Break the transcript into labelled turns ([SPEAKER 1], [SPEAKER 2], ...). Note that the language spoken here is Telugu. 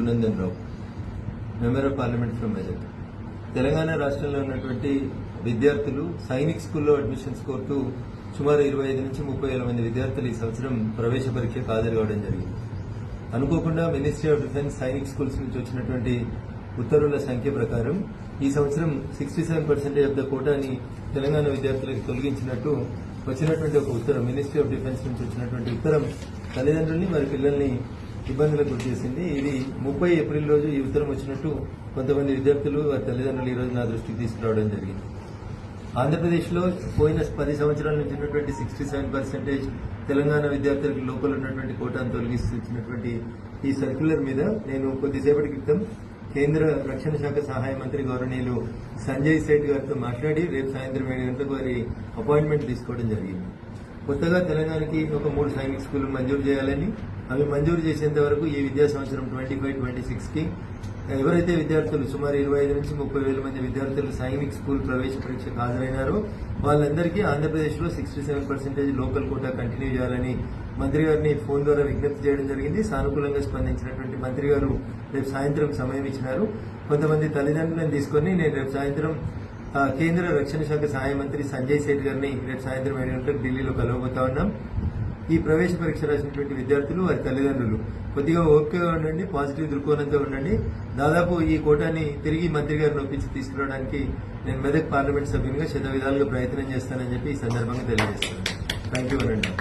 [SPEAKER 1] Raghunandan Rao, member of parliament from Medak. Telangana రాష్ట్రంలో ఉన్నటువంటి విద్యార్థులు సైనిక్ స్కూల్లో అడ్మిషన్స్ కోరుతూ సుమారు 25 నుంచి 30 వేల మంది విద్యార్థులు ఈ సంవత్సరం ప్రవేశ పరీక్షకు హాజరు కావడం జరిగింది. అనుకోకుండా ministry of defence Sainik schools నుంచి వచ్చినటువంటి ఉత్తర్వుల సంఖ్య ప్రకారం ఈ సంవత్సరం 67% ఆఫ్ ద కోటాని తెలంగాణ విద్యార్థులకు తొలగించినట్టు వచ్చినటువంటి ఒక ఉత్తరం, మినిస్ట్రీ ఆఫ్ డిఫెన్స్ నుంచి వచ్చినటువంటి ఉత్తరం తల్లిదండ్రుల్ని మరి పిల్లల్ని ఇబ్బందులకు గురి చేసింది. ఇది 30 ఏప్రిల్ రోజు ఈ ఉత్తరం వచ్చినట్టు కొంతమంది విద్యార్థులు వారి తల్లిదండ్రులు ఈ రోజు నా దృష్టికి తీసుకురావడం జరిగింది. ఆంధ్రప్రదేశ్లో పోయిన 10 సంవత్సరాల నుంచి ఉన్నటువంటి 67% తెలంగాణ విద్యార్థులకు లోపల ఉన్నటువంటి కోటాను తొలగిస్తున్నటువంటి ఈ సర్క్యులర్ మీద నేను కొద్దిసేపటి క్రితం కేంద్ర రక్షణ శాఖ సహాయ మంత్రి గౌరవనీయులు సంజయ్ సేఠ్ గారితో మాట్లాడి రేపు సాయంత్రం 7 గంటలకు వారి అపాయింట్మెంట్ తీసుకోవడం జరిగింది. కొత్తగా తెలంగాణకి ఒక 3 సైనిక్ స్కూళ్లు మంజూరు చేయాలని, అవి మంజూరు చేసేంత వరకు ఈ విద్యా సంవత్సరం 25-26కి ఎవరైతే విద్యార్థులు సుమారు 25 నుంచి 30 వేల మంది విద్యార్థులు సైనిక్ స్కూల్ ప్రవేశ పరీక్షకు హాజరైనారో వాళ్ళందరికీ ఆంధ్రప్రదేశ్లో 67% లోకల్ కోటా కంటిన్యూ చేయాలని మంత్రి గారిని ఫోన్ ద్వారా విజ్ఞప్తి చేయడం జరిగింది. సానుకూలంగా స్పందించినటువంటి మంత్రి గారు రేపు సాయంత్రం సమయం ఇచ్చినారు. కొంతమంది తల్లిదండ్రులను తీసుకుని నేను రేపు సాయంత్రం కేంద్ర రక్షణ శాఖ సహాయ మంత్రి సంజయ్ సేఠ్ గారిని రేపు సాయంత్రం 7 గంటలకు ఢిల్లీలో కలవబోతా ఉన్నాం. ఈ ప్రవేశ పరీక్ష రాసినటువంటి విద్యార్థులు వారి తల్లిదండ్రులు కొద్దిగా ఓపికగా ఉండండి, పాజిటివ్ దృక్కోణంతో ఉండండి. దాదాపు ఈ కోటాని తిరిగి మంత్రి గారిని ఒప్పించి తీసుకురావడానికి నేను మెదక్ పార్లమెంట్ సభ్యునిగా శత విధాలుగా ప్రయత్నం చేస్తానని చెప్పి ఈ సందర్భంగా తెలియజేస్తున్నాను. థ్యాంక్ యూ అనండి.